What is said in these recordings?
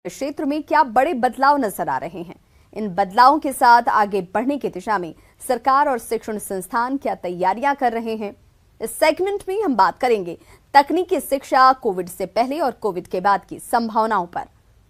क्षेत्र में क्या बड़े बदलाव नजर आ रहे हैं। इन बदलावों के साथ आगे बढ़ने की दिशा में सरकार और शिक्षण संस्थान क्या तैयारियां कर रहे हैं। इस सेगमेंट में हम बात करेंगे तकनीकी शिक्षा कोविड से पहले और कोविड के बाद की संभावनाओं पर।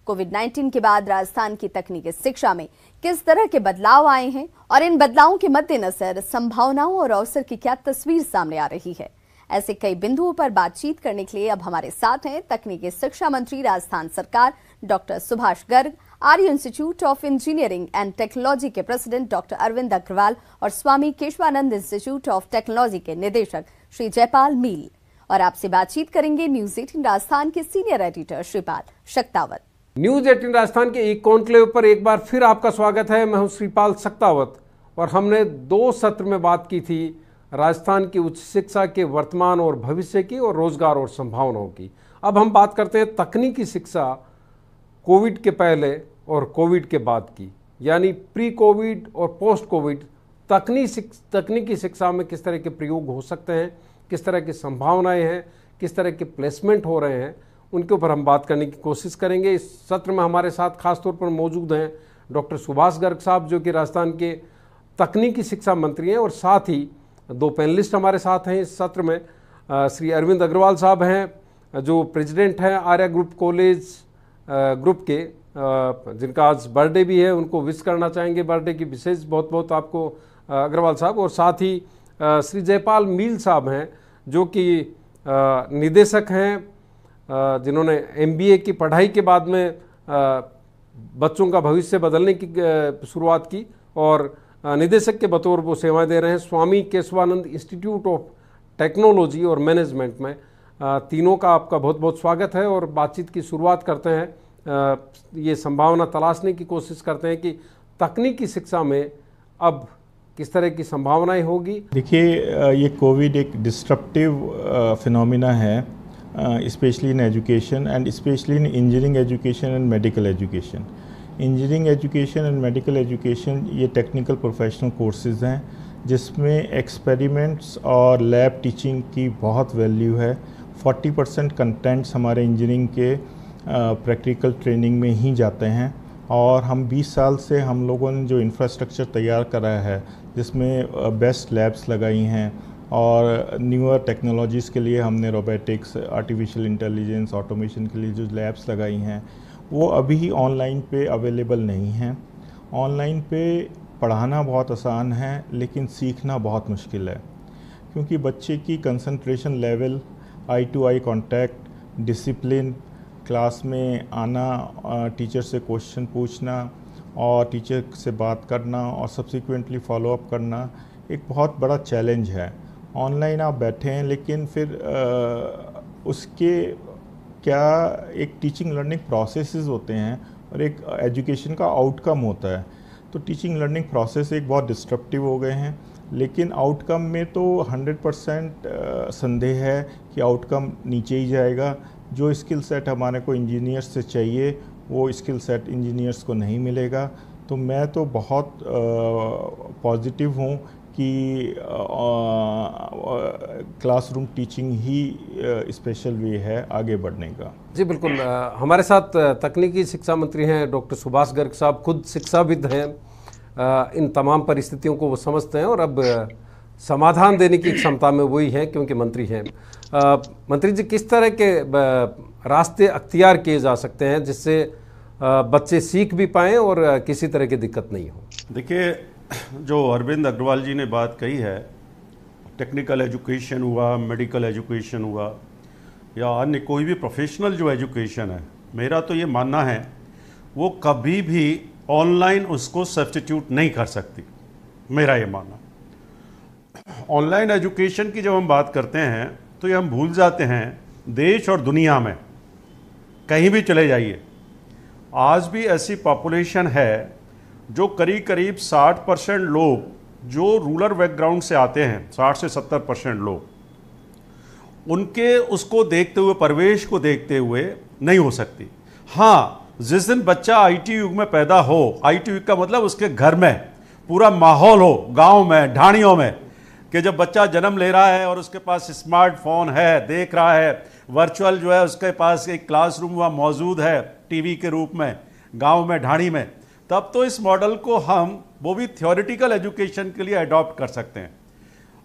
कोविड-19 के बाद राजस्थान की तकनीकी शिक्षा में किस तरह के बदलाव आए हैं और इन बदलावों के मद्देनजर संभावनाओं और अवसर की क्या तस्वीर सामने आ रही है। ऐसे कई बिंदुओं पर बातचीत करने के लिए अब हमारे साथ हैं तकनीकी शिक्षा मंत्री राजस्थान सरकार doctor Subhash Garg, Arya institute of engineering and technology के प्रेसिडेंट डॉक्टर अरविंद अग्रवाल और स्वामी केशवानंद इंस्टीट्यूट ऑफ टेक्नोलॉजी के निदेशक श्री जयपाल मील। और आपसे बातचीत करेंगे न्यूज 18 राजस्थान के senior editor Shripal Shaktawat. News 18 Rajasthan के एक कॉन्क्लेव पर एक बार फिर आपका स्वागत है। मैं हूं श्रीपाल शक्तावत और हमने 2 सत्र में बात की थी राजस्थान की उच्च शिक्षा के वर्तमान और भविष्य की और रोजगार और संभावनाओं की। अब हम बात करते हैं तकनीकी शिक्षा कोविड के पहले और कोविड के बाद की, यानी प्री कोविड और पोस्ट कोविड तकनीकी शिक्षा में किस तरह के प्रयोग हो सकते हैं, किस तरह की संभावनाएं हैं, किस तरह के प्लेसमेंट हो रहे हैं, उनके ऊपर हम बात करने की कोशिश करेंगे। इस सत्र में हमारे साथ खासतौर पर मौजूद हैं डॉक्टर सुभाष गर्ग साहब, जो कि राजस्थान के तकनीकी शिक्षा मंत्री हैं, और साथ ही 2 पैनलिस्ट हमारे साथ हैं इस सत्र में। श्री अरविंद अग्रवाल साहब हैं, जो प्रेसिडेंट हैं आर्या ग्रुप कॉलेज ग्रुप के, जिनका आज बर्थडे भी है, उनको विश करना चाहेंगे बर्थडे की विशेष बहुत बहुत आपको अग्रवाल साहब। और साथ ही श्री जयपाल मील साहब हैं, जो कि निदेशक हैं, जिन्होंने MBA की पढ़ाई के बाद में बच्चों का भविष्य बदलने की शुरुआत की और निदेशक के बतौर वो सेवाएं दे रहे हैं स्वामी केशवानंद इंस्टीट्यूट ऑफ टेक्नोलॉजी और मैनेजमेंट में। तीनों का आपका बहुत बहुत स्वागत है और बातचीत की शुरुआत करते हैं। ये संभावना तलाशने की कोशिश करते हैं कि तकनीकी शिक्षा में अब किस तरह की संभावनाएं होगी। देखिए, ये कोविड एक डिस्ट्रप्टिव फिनोमिना है, specially in education and specially in engineering education and medical education. Engineering education and medical education ये टेक्निकल प्रोफेशनल कोर्सेज हैं जिसमें एक्सपेरिमेंट्स और लैब टीचिंग की बहुत वैल्यू है। 40% कंटेंट्स हमारे इंजीनियरिंग के प्रैक्टिकल ट्रेनिंग में ही जाते हैं और हम 20 साल से हम लोगों ने जो इंफ्रास्ट्रक्चर तैयार करा है, जिसमें बेस्ट लैब्स लगाई हैं और न्यूअर टेक्नोलॉजीज़ के लिए हमने रोबोटिक्स, आर्टिफिशियल इंटेलिजेंस, ऑटोमेशन के लिए जो लैब्स लगाई हैं, वो अभी ऑनलाइन पे अवेलेबल नहीं हैं। ऑनलाइन पे पढ़ाना बहुत आसान है लेकिन सीखना बहुत मुश्किल है, क्योंकि बच्चे की concentration level, eye to eye contact, discipline, class में आना, टीचर से क्वेश्चन पूछना और टीचर से बात करना और सब्सिक्वेंटली फॉलो अप करना एक बहुत बड़ा चैलेंज है। ऑनलाइन आप बैठे हैं लेकिन फिर उसके क्या एक टीचिंग लर्निंग प्रोसेसेस होते हैं और एक एजुकेशन का आउटकम होता है। तो टीचिंग लर्निंग प्रोसेस एक बहुत डिस्ट्रप्टिव हो गए हैं, लेकिन आउटकम में तो 100% संदेह है कि आउटकम नीचे ही जाएगा। जो स्किल सेट हमारे को इंजीनियर्स से चाहिए वो स्किल सेट इंजीनियर्स को नहीं मिलेगा। तो मैं तो बहुत पॉजिटिव हूँ कि क्लासरूम टीचिंग ही स्पेशल वे है आगे बढ़ने का। जी बिल्कुल। हमारे साथ तकनीकी शिक्षा मंत्री हैं डॉक्टर सुभाष गर्ग साहब, खुद शिक्षाविद हैं। इन तमाम परिस्थितियों को वो समझते हैं और अब समाधान देने की क्षमता में वही है क्योंकि मंत्री हैं। मंत्री जी, किस तरह के रास्ते अख्तियार किए जा सकते हैं जिससे बच्चे सीख भी पाएँ और किसी तरह की दिक्कत नहीं हो? देखिए, जो अरविंद अग्रवाल जी ने बात कही है, टेक्निकल एजुकेशन हुआ, मेडिकल एजुकेशन हुआ या अन्य कोई भी प्रोफेशनल जो एजुकेशन है, मेरा तो ये मानना है वो कभी भी ऑनलाइन उसको सब्स्टिट्यूट नहीं कर सकती। मेरा ये मानना। ऑनलाइन एजुकेशन की जब हम बात करते हैं तो ये हम भूल जाते हैं देश और दुनिया में कहीं भी चले जाइए, आज भी ऐसी पॉपुलेशन है जो करीब 60% लोग जो रूरल बैकग्राउंड से आते हैं, 60 से 70% लोग, उनके उसको देखते हुए, परिवेश को देखते हुए नहीं हो सकती। हाँ, जिस दिन बच्चा IT युग में पैदा हो, IT युग का मतलब उसके घर में पूरा माहौल हो, गांव में, ढाणियों में, कि जब बच्चा जन्म ले रहा है और उसके पास स्मार्टफोन है, देख रहा है, वर्चुअल जो है उसके पास एक क्लासरूम वहाँ मौजूद है टीवी के रूप में, गांव में, ढाणी में, तब तो इस मॉडल को हम वो भी थ्योरेटिकल एजुकेशन के लिए अडॉप्ट कर सकते हैं।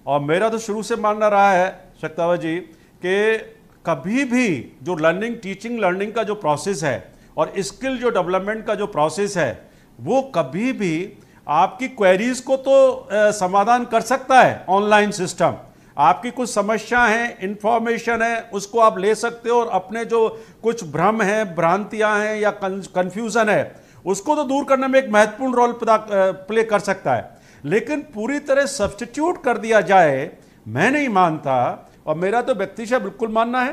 और मेरा तो शुरू से मानना रहा है शक्तावत जी कि कभी भी जो लर्निंग, टीचिंग लर्निंग का जो प्रोसेस है और स्किल जो डेवलपमेंट का जो प्रोसेस है, वो कभी भी आपकी क्वेरीज को तो समाधान कर सकता है ऑनलाइन सिस्टम। आपकी कुछ समस्या है, इंफॉर्मेशन है, उसको आप ले सकते हो और अपने जो कुछ भ्रम है, भ्रांतियां हैं या कंफ्यूजन है, उसको तो दूर करने में एक महत्वपूर्ण रोल प्ले कर सकता है। लेकिन पूरी तरह सब्स्टिट्यूट कर दिया जाए, मैं नहीं मानता। और मेरा तो व्यक्तिगत बिल्कुल मानना है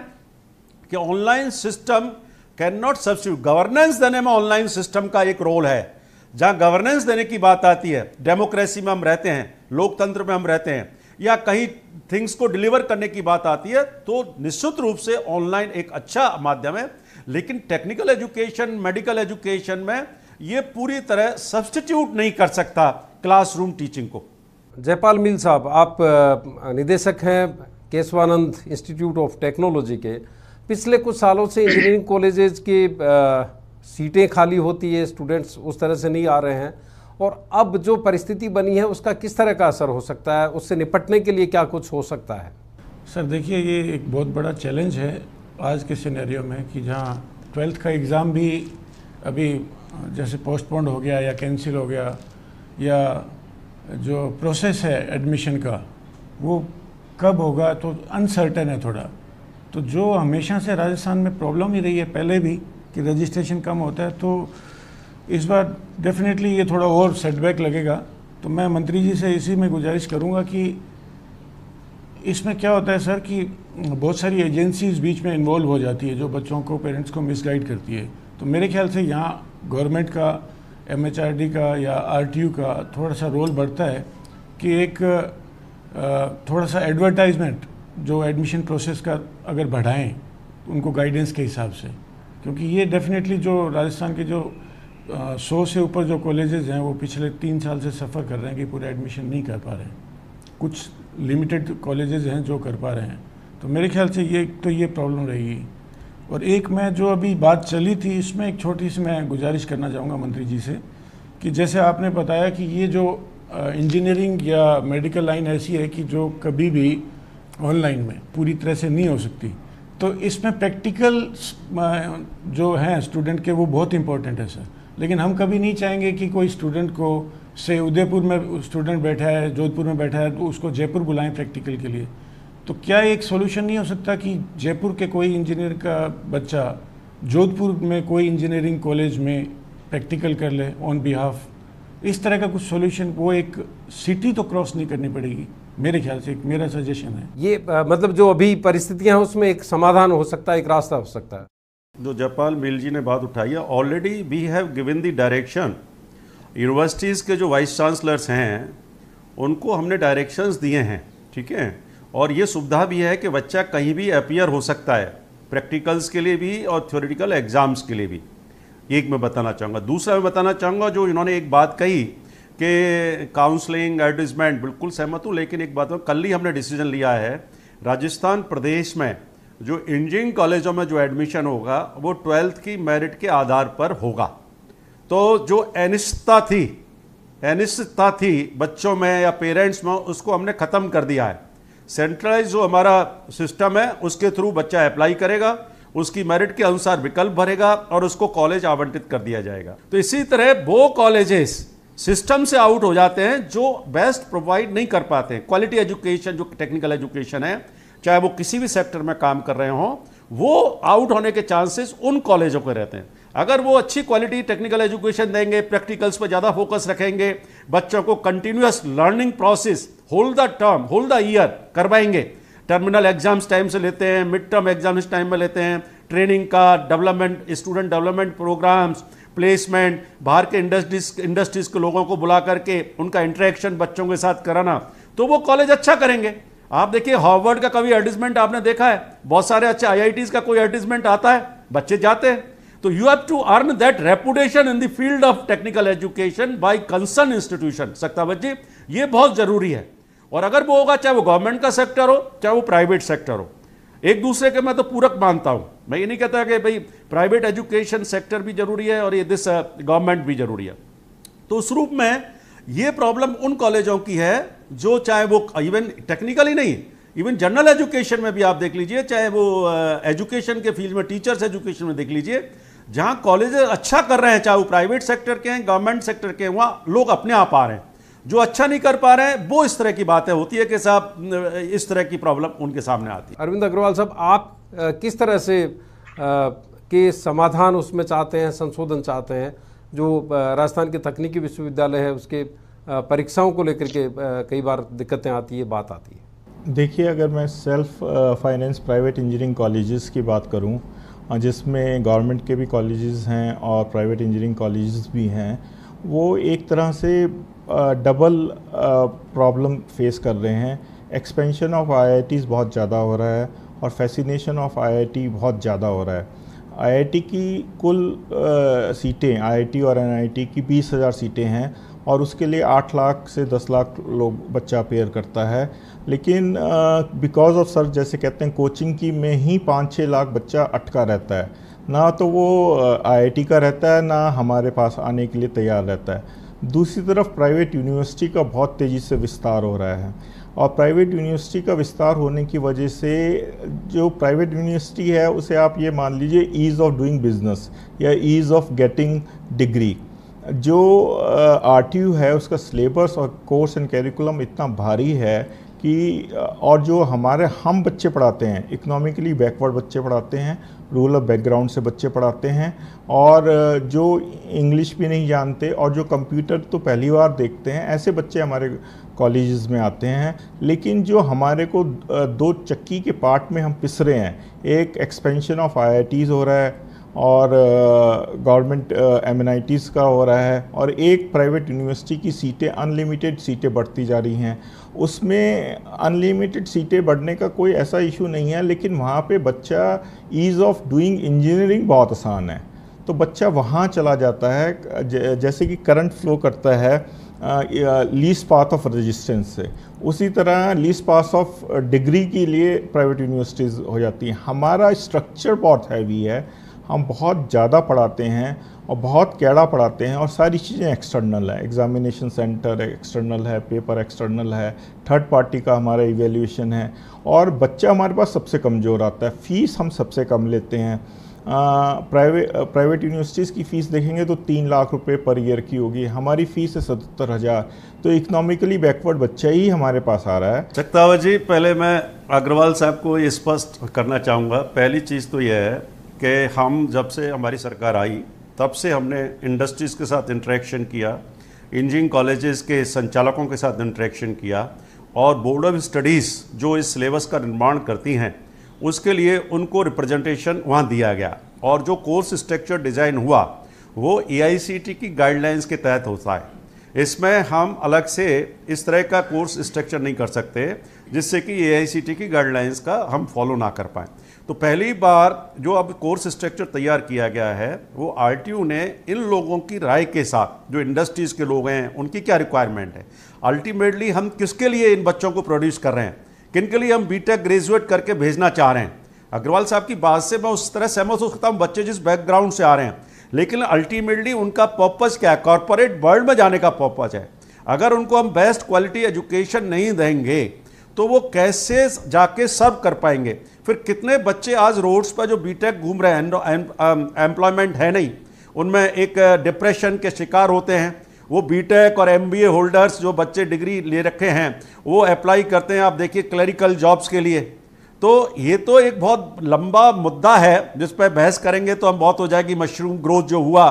कि online system can not substitute. Governance देने में ऑनलाइन सिस्टम का एक रोल है। जहां गवर्नेंस देने की बात आती है, डेमोक्रेसी में हम रहते हैं, लोकतंत्र में हम रहते हैं, या कहीं थिंग्स को डिलीवर करने की बात आती है, तो निश्चित रूप से ऑनलाइन एक अच्छा माध्यम है। लेकिन टेक्निकल एजुकेशन, मेडिकल एजुकेशन में ये पूरी तरह सब्स्टिट्यूट नहीं कर सकता क्लासरूम टीचिंग को। जयपाल मील साहब, आप निदेशक हैं केशवानंद इंस्टीट्यूट ऑफ टेक्नोलॉजी के। पिछले कुछ सालों से इंजीनियरिंग कॉलेजेस की सीटें खाली होती है, स्टूडेंट्स उस तरह से नहीं आ रहे हैं, और अब जो परिस्थिति बनी है उसका किस तरह का असर हो सकता है, उससे निपटने के लिए क्या कुछ हो सकता है? सर देखिए, ये एक बहुत बड़ा चैलेंज है आज के सिनेरियो में कि जहाँ 12th का एग्ज़ाम भी अभी जैसे पोस्टपोन्ड हो गया या कैंसिल हो गया, या जो प्रोसेस है एडमिशन का वो कब होगा तो अनसर्टेन है थोड़ा। तो जो हमेशा से राजस्थान में प्रॉब्लम ही रही है पहले भी कि रजिस्ट्रेशन कम होता है, तो इस बार डेफिनेटली ये थोड़ा और सेटबैक लगेगा। तो मैं मंत्री जी से इसी में गुजारिश करूंगा कि इसमें क्या होता है सर कि बहुत सारी एजेंसीज बीच में इन्वॉल्व हो जाती है जो बच्चों को, पेरेंट्स को मिसगाइड करती है। तो मेरे ख्याल से यहाँ गवर्नमेंट का, MHRD का या RTU का थोड़ा सा रोल बढ़ता है कि एक थोड़ा सा एडवर्टाइजमेंट जो एडमिशन प्रोसेस का अगर बढ़ाएं उनको गाइडेंस के हिसाब से, क्योंकि ये डेफिनेटली जो राजस्थान के जो 100 से ऊपर जो कॉलेजेस हैं वो पिछले 3 साल से सफ़र कर रहे हैं कि पूरे एडमिशन नहीं कर पा रहे हैं। कुछ लिमिटेड कॉलेजेस हैं जो कर पा रहे हैं। तो मेरे ख्याल से ये प्रॉब्लम रहेगी। और एक मैं जो अभी बात चली थी इसमें एक छोटी सी मैं गुजारिश करना चाहूँगा मंत्री जी से कि जैसे आपने बताया कि ये जो इंजीनियरिंग या मेडिकल लाइन ऐसी है कि जो कभी भी ऑनलाइन में पूरी तरह से नहीं हो सकती, तो इसमें प्रैक्टिकल जो हैं स्टूडेंट के वो बहुत इंपॉर्टेंट है सर। लेकिन हम कभी नहीं चाहेंगे कि कोई स्टूडेंट को से उदयपुर में स्टूडेंट बैठा है, जोधपुर में बैठा है, तो उसको जयपुर बुलाएं प्रैक्टिकल के लिए। तो क्या एक सॉल्यूशन नहीं हो सकता कि जयपुर के कोई इंजीनियर का बच्चा जोधपुर में कोई इंजीनियरिंग कॉलेज में प्रैक्टिकल कर ले ऑन बिहाफ? इस तरह का कुछ सॉल्यूशन, वो एक सिटी तो क्रॉस नहीं करनी पड़ेगी मेरे ख्याल से, एक मेरा सजेशन है ये। मतलब जो अभी परिस्थितियां हैं उसमें एक समाधान हो सकता है, एक रास्ता हो सकता है। जो जयपाल मील जी ने बात उठाई है, already we have given the direction. Universities के जो वाइस चांसलर्स हैं उनको हमने डायरेक्शंस दिए हैं, ठीक है। और ये सुविधा भी है कि बच्चा कहीं भी अपीयर हो सकता है, प्रैक्टिकल्स के लिए भी और थ्योरेटिकल एग्जाम्स के लिए भी। एक मैं बताना चाहूँगा। दूसरा मैं बताना चाहूँगा, जो इन्होंने एक बात कही कि काउंसलिंग, एडवर्टाइजमेंट, बिल्कुल सहमत हूँ। लेकिन एक बात, कल ही हमने डिसीजन लिया है, राजस्थान प्रदेश में जो इंजीनियरिंग कॉलेजों में जो एडमिशन होगा वो 12th की मेरिट के आधार पर होगा। तो जो अनिश्चितता थी बच्चों में या पेरेंट्स में, उसको हमने ख़त्म कर दिया है। सेंट्रलाइज जो हमारा सिस्टम है उसके थ्रू बच्चा अप्लाई करेगा, उसकी मेरिट के अनुसार विकल्प भरेगा और उसको कॉलेज आवंटित कर दिया जाएगा। तो इसी तरह वो कॉलेजेस सिस्टम से आउट हो जाते हैं जो बेस्ट प्रोवाइड नहीं कर पाते हैं। क्वालिटी एजुकेशन जो टेक्निकल एजुकेशन है, चाहे वो किसी भी सेक्टर में काम कर रहे हों, वो आउट होने के चांसेस उन कॉलेजों के रहते हैं। अगर वो अच्छी क्वालिटी टेक्निकल एजुकेशन देंगे, प्रैक्टिकल्स पर ज़्यादा फोकस रखेंगे, बच्चों को continuous learning process whole the term, whole the year करवाएंगे, टर्मिनल एग्जाम्स टाइम से लेते हैं, मिड टर्म एग्जाम्स टाइम में लेते हैं, ट्रेनिंग का development, student development programs, placement, बाहर के इंडस्ट्रीज के लोगों को बुला करके उनका इंटरेक्शन बच्चों के साथ कराना, तो वो कॉलेज अच्छा करेंगे। आप देखिए हार्वर्ड का कभी एडवर्टाइजमेंट आपने देखा है? बहुत सारे अच्छे IITs का कोई एडवर्टाइजमेंट आता है, बच्चे जाते हैं। तो you have to earn that reputation in the field of technical education by concern institution. Shaktawat ji, ये बहुत जरूरी है। और अगर वो होगा, चाहे वो गवर्नमेंट का सेक्टर हो चाहे वो प्राइवेट सेक्टर हो, एक दूसरे के मैं तो पूरक मानता हूं। मैं ये नहीं कहता कि भाई प्राइवेट एजुकेशन सेक्टर भी जरूरी है और ये दिस गवर्नमेंट भी जरूरी है। तो उस रूप में ये प्रॉब्लम उन कॉलेजों की है जो चाहे वो इवन टेक्निकली नहीं, इवन जनरल एजुकेशन में भी आप देख लीजिए, चाहे वो एजुकेशन के फील्ड में, टीचर्स एजुकेशन में देख लीजिए, जहां कॉलेज अच्छा कर रहे हैं, चाहे वो प्राइवेट सेक्टर के हैं, गवर्नमेंट सेक्टर के हैं, वहां लोग अपने आप आ रहे हैं। जो अच्छा नहीं कर पा रहे हैं वो इस तरह की बातें होती है कि साहब इस तरह की प्रॉब्लम उनके सामने आती है। अरविंद अग्रवाल साहब, आप किस तरह से के समाधान उसमें चाहते हैं, संशोधन चाहते हैं, जो राजस्थान के तकनीकी विश्वविद्यालय है उसके परीक्षाओं को लेकर के कई बार दिक्कतें आती है, बात आती है? देखिए, अगर मैं self finance private engineering colleges की बात करूं, जिसमें गवर्नमेंट के भी कॉलेजेस हैं और प्राइवेट इंजीनियरिंग कॉलेजेस भी हैं, वो एक तरह से डबल प्रॉब्लम फेस कर रहे हैं। एक्सपेंशन ऑफ आईआईटीज़ बहुत ज़्यादा हो रहा है और फैसिनेशन ऑफ आईआईटी बहुत ज़्यादा हो रहा है। आईआईटी की कुल सीटें, आईआईटी और एनआईटी की 20,000 सीटें हैं और उसके लिए 8 लाख से 10 लाख लोग बच्चा अपेयर करता है। लेकिन बिकॉज ऑफ सर जैसे कहते हैं कोचिंग की में ही 5-6 लाख बच्चा अटका रहता है, ना तो वो आईआईटी का रहता है ना हमारे पास आने के लिए तैयार रहता है। दूसरी तरफ प्राइवेट यूनिवर्सिटी का बहुत तेज़ी से विस्तार हो रहा है और प्राइवेट यूनिवर्सिटी का विस्तार होने की वजह से जो प्राइवेट यूनिवर्सिटी है उसे आप ये मान लीजिए ईज़ ऑफ डूइंग बिजनेस या ईज़ ऑफ गेटिंग डिग्री, जो आरटीयू है उसका सिलेबस और कोर्स एंड कैरिकुलम इतना भारी है कि और जो हम बच्चे पढ़ाते हैं, इकोनॉमिकली बैकवर्ड बच्चे पढ़ाते हैं, रूरल बैकग्राउंड से बच्चे पढ़ाते हैं और जो इंग्लिश भी नहीं जानते और जो कंप्यूटर तो पहली बार देखते हैं, ऐसे बच्चे हमारे कॉलेजेस में आते हैं। लेकिन जो हमारे को 2 चक्की के पार्ट में हम पिस रहे हैं, एक एक्सपेंशन ऑफ आईआईटीज़ हो रहा है और गवर्नमेंट एमएनआईटीज़ का हो रहा है और एक प्राइवेट यूनिवर्सिटी की सीटें, अनलिमिटेड सीटें बढ़ती जा रही हैं। उसमें अनलिमिटेड सीटें बढ़ने का कोई ऐसा इशू नहीं है, लेकिन वहाँ पे बच्चा ईज़ ऑफ डूइंग इंजीनियरिंग बहुत आसान है तो बच्चा वहाँ चला जाता है। जैसे कि करंट फ्लो करता है लीस्ट पाथ ऑफ रेजिस्टेंस से, उसी तरह लीस्ट पाथ ऑफ डिग्री के लिए प्राइवेट यूनिवर्सिटीज़ हो जाती हैं। हमारा स्ट्रक्चर बहुत हैवी है, हम बहुत ज़्यादा पढ़ाते हैं और बहुत कैड़ा पढ़ाते हैं और सारी चीज़ें एक्सटर्नल है, एग्जामिनेशन सेंटर एक्सटर्नल है, पेपर एक्सटर्नल है, थर्ड पार्टी का हमारा इवेल्यूएशन है और बच्चा हमारे पास सबसे कमज़ोर आता है। फ़ीस हम सबसे कम लेते हैं। प्राइवेट यूनिवर्सिटीज़ की फ़ीस देखेंगे तो 3 लाख रुपए पर ईयर की होगी, हमारी फ़ीस है 77,000। तो इकोनॉमिकली बैकवर्ड बच्चा ही हमारे पास आ रहा है। सक्तावत जी, पहले मैं अग्रवाल साहब को ये स्पष्ट करना चाहूँगा। पहली चीज़ तो यह है कि हम जब से हमारी सरकार आई तब से हमने इंडस्ट्रीज़ के साथ इंटरेक्शन किया, इंजीनियरिंग कॉलेजेस के संचालकों के साथ इंटरेक्शन किया और बोर्ड ऑफ स्टडीज़ जो इस सिलेबस का निर्माण करती हैं उसके लिए उनको रिप्रेजेंटेशन वहाँ दिया गया और जो कोर्स स्ट्रक्चर डिज़ाइन हुआ वो एआईसीटी की गाइडलाइंस के तहत होता है। इसमें हम अलग से इस तरह का कोर्स स्ट्रक्चर नहीं कर सकते जिससे कि एआईसीटी की गाइडलाइंस का हम फॉलो ना कर पाएँ। तो पहली बार जो अब कोर्स स्ट्रक्चर तैयार किया गया है वो आरटीयू ने इन लोगों की राय के साथ, जो इंडस्ट्रीज़ के लोग हैं उनकी क्या रिक्वायरमेंट है, अल्टीमेटली हम किसके लिए इन बच्चों को प्रोड्यूस कर रहे हैं, किन के लिए हम बीटेक ग्रेजुएट करके भेजना चाह रहे हैं। अग्रवाल साहब की बात से मैं उस तरह सहमत हो सकता हूँ, बच्चे जिस बैकग्राउंड से आ रहे हैं, लेकिन अल्टीमेटली उनका पर्पज़ क्या है, कॉरपोरेट वर्ल्ड में जाने का पर्पज़ है। अगर उनको हम बेस्ट क्वालिटी एजुकेशन नहीं देंगे तो वो कैसे जाके सर्व कर पाएंगे। फिर कितने बच्चे आज रोड्स पर जो बीटेक घूम रहे हैं, एम्प्लॉयमेंट है नहीं, उनमें एक डिप्रेशन के शिकार होते हैं। वो बीटेक और एमबीए होल्डर्स जो बच्चे डिग्री ले रखे हैं वो अप्लाई करते हैं, आप देखिए क्लरिकल जॉब्स के लिए। तो ये तो एक बहुत लंबा मुद्दा है जिस पर बहस करेंगे तो हम बहुत हो जाएगी। मशरूम ग्रोथ जो हुआ,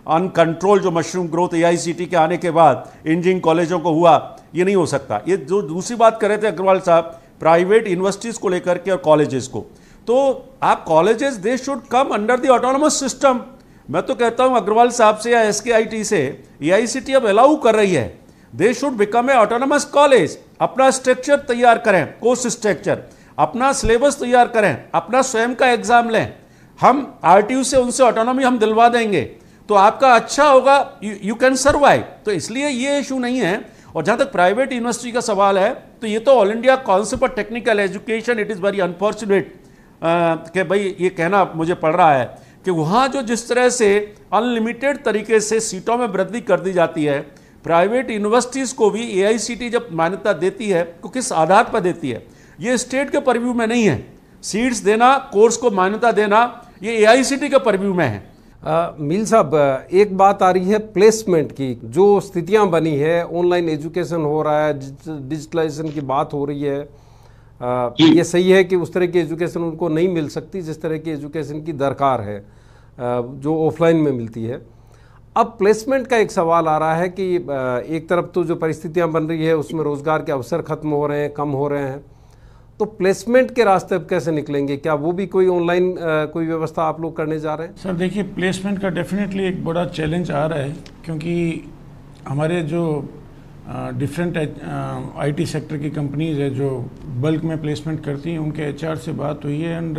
अनकंट्रोल जो मशरूम ग्रोथ एआईसीटी के आने के बाद इंजीनियरिंग कॉलेजों को हुआ, ये नहीं हो सकता। ये जो दूसरी बात कर रहे थे अग्रवाल साहब प्राइवेट यूनिवर्सिटीज़ को लेकर के और कॉलेजेस को, तो आप colleges they should come under the autonomous system. मैं तो कहता हूं अग्रवाल साहब से या एसकेआईटी से, एआईसीटी अब अलाउ कर रही है, they should become a autonomous college. अपना स्ट्रक्चर तैयार करें, कोर्स स्ट्रक्चर, अपना सिलेबस तैयार करें, अपना स्वयं का एग्जाम लें। हम आरटीयू से उनसे ऑटोनॉमी हम दिलवा देंगे तो आपका अच्छा होगा, यू कैन सर्वाइव। तो इसलिए ये इशू नहीं है। और जहां तक प्राइवेट यूनिवर्सिटी का सवाल है, तो ये तो all India council for technical education, it is very unfortunate कि भाई ये कहना मुझे पड़ रहा है कि वहाँ जो जिस तरह से अनलिमिटेड तरीके से सीटों में वृद्धि कर दी जाती है, प्राइवेट यूनिवर्सिटीज़ को भी AICTE जब मान्यता देती है तो किस आधार पर देती है? ये स्टेट के परव्यू में नहीं है। सीट्स देना, कोर्स को मान्यता देना, ये AICTE के परव्यू में है। मील साहब, एक बात आ रही है प्लेसमेंट की। जो स्थितियां बनी है, ऑनलाइन एजुकेशन हो रहा है, डिजिटलाइजेशन की बात हो रही है, ये सही है कि उस तरह की एजुकेशन उनको नहीं मिल सकती जिस तरह की एजुकेशन की दरकार है जो ऑफलाइन में मिलती है। अब प्लेसमेंट का एक सवाल आ रहा है कि एक तरफ तो जो परिस्थितियां बन रही है उसमें रोजगार के अवसर खत्म हो रहे हैं, कम हो रहे हैं, तो प्लेसमेंट के रास्ते अब कैसे निकलेंगे? क्या वो भी कोई ऑनलाइन कोई व्यवस्था आप लोग करने जा रहे हैं? सर देखिए, प्लेसमेंट का डेफिनेटली एक बड़ा चैलेंज आ रहा है, क्योंकि हमारे जो डिफरेंट IT सेक्टर की कंपनीज है जो बल्क में प्लेसमेंट करती हैं, उनके HR से बात हुई है एंड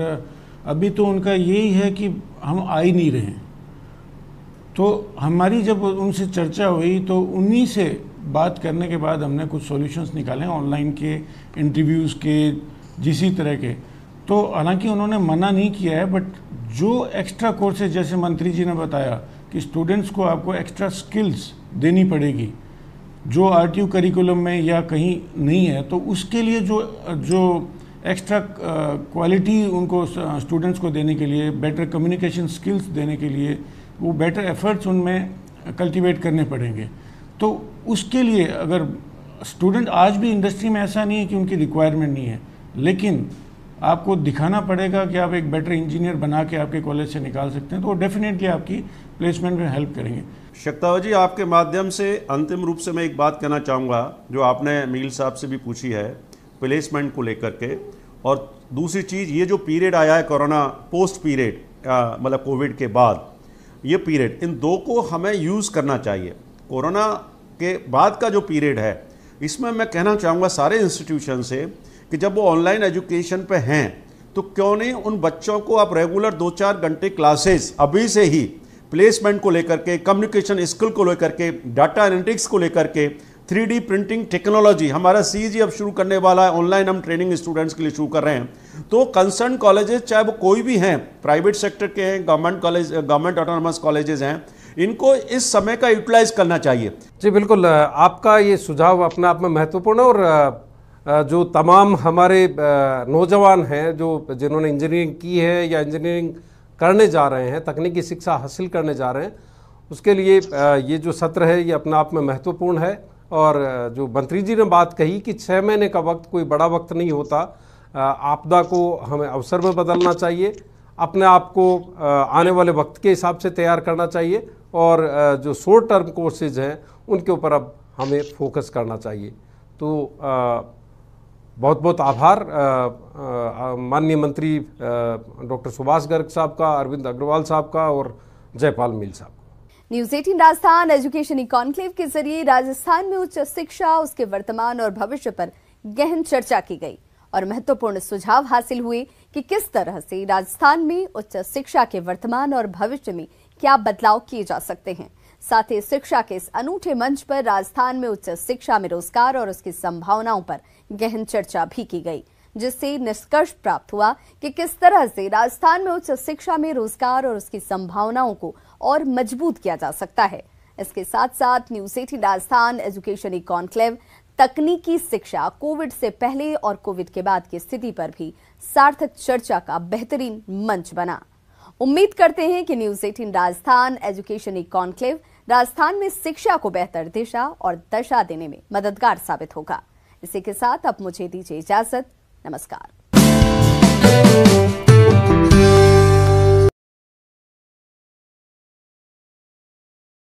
अभी तो उनका यही है कि हम आ ही नहीं रहे हैं। तो हमारी जब उनसे चर्चा हुई तो उन्हीं से बात करने के बाद हमने कुछ सॉल्यूशंस निकाले ऑनलाइन के, इंटरव्यूज़ के, जिसी तरह के। तो हालांकि उन्होंने मना नहीं किया है, बट जो एक्स्ट्रा कोर्सेज जैसे मंत्री जी ने बताया कि स्टूडेंट्स को आपको एक्स्ट्रा स्किल्स देनी पड़ेगी जो RTU करिकुलम में या कहीं नहीं है, तो उसके लिए जो एक्स्ट्रा क्वालिटी उनको स्टूडेंट्स को देने के लिए, बेटर कम्युनिकेशन स्किल्स देने के लिए, वो बेटर एफर्ट्स उनमें कल्टीवेट करने पड़ेंगे। तो उसके लिए अगर स्टूडेंट, आज भी इंडस्ट्री में ऐसा नहीं है कि उनकी रिक्वायरमेंट नहीं है, लेकिन आपको दिखाना पड़ेगा कि आप एक बेटर इंजीनियर बना के आपके कॉलेज से निकाल सकते हैं, तो वो डेफिनेटली आपकी प्लेसमेंट में हेल्प करेंगे। शक्तावत जी, आपके माध्यम से अंतिम रूप से मैं एक बात कहना चाहूँगा जो आपने मील साहब से भी पूछी है प्लेसमेंट को लेकर के, और दूसरी चीज़ ये जो पीरियड आया है कोरोना पोस्ट पीरियड, मतलब कोविड के बाद ये पीरियड, इन दो को हमें यूज़ करना चाहिए। कोरोना के बाद का जो पीरियड है, इसमें मैं कहना चाहूँगा सारे इंस्टीट्यूशन से कि जब वो ऑनलाइन एजुकेशन पे हैं तो क्यों नहीं उन बच्चों को आप रेगुलर 2-4 घंटे क्लासेस अभी से ही प्लेसमेंट को लेकर के, कम्युनिकेशन स्किल को लेकर के, डाटा एनालिटिक्स को लेकर के, 3D प्रिंटिंग टेक्नोलॉजी, हमारा CG अब शुरू करने वाला है, ऑनलाइन हम ट्रेनिंग स्टूडेंट्स के लिए शुरू कर रहे हैं। तो कंसर्न कॉलेजेस, चाहे वो कोई भी हैं, प्राइवेट सेक्टर के हैं, government college, government autonomous colleges हैं, इनको इस समय का यूटिलाइज करना चाहिए। जी बिल्कुल, आपका ये सुझाव अपने आप में महत्वपूर्ण है। और जो तमाम हमारे नौजवान हैं जो जिन्होंने इंजीनियरिंग की है या इंजीनियरिंग करने जा रहे हैं, तकनीकी शिक्षा हासिल करने जा रहे हैं, उसके लिए ये जो सत्र है ये अपने आप में महत्वपूर्ण है। और जो मंत्री जी ने बात कही कि 6 महीने का वक्त कोई बड़ा वक्त नहीं होता, आपदा को हमें अवसर में बदलना चाहिए, अपने आप को आने वाले वक्त के हिसाब से तैयार करना चाहिए, और जो शॉर्ट टर्म कोर्सेज हैं उनके ऊपर अब हमें फोकस करना चाहिए। तो बहुत बहुत आभार माननीय मंत्री डॉक्टर सुभाष गर्ग साहब का, अरविंद अग्रवाल साहब का और जयपाल मील साहब। न्यूज़ 18 राजस्थान एजुकेशन कॉन्क्लेव के जरिए राजस्थान में उच्च शिक्षा, उसके वर्तमान और भविष्य पर गहन चर्चा की गई और महत्वपूर्ण सुझाव हासिल हुए कि किस तरह से राजस्थान में उच्च शिक्षा के वर्तमान और भविष्य में क्या बदलाव किए जा सकते हैं। साथ ही शिक्षा के इस अनूठे मंच पर राजस्थान में उच्च शिक्षा में रोजगार और उसकी संभावनाओं पर गहन चर्चा भी की गई, जिससे निष्कर्ष प्राप्त हुआ कि किस तरह से राजस्थान में उच्च शिक्षा में रोजगार और उसकी संभावनाओं को और मजबूत किया जा सकता है। इसके साथ साथ न्यूज़ 18 राजस्थान एजुकेशन कॉन्क्लेव तकनीकी शिक्षा, कोविड से पहले और कोविड के बाद की स्थिति पर भी सार्थक चर्चा का बेहतरीन मंच बना। उम्मीद करते हैं कि news 18 Rajasthan education conclave Rajasthan में शिक्षा को बेहतर दिशा और दशा देने में मददगार साबित होगा। इसी के साथ अब मुझे दीजिए इजाजत। नमस्कार।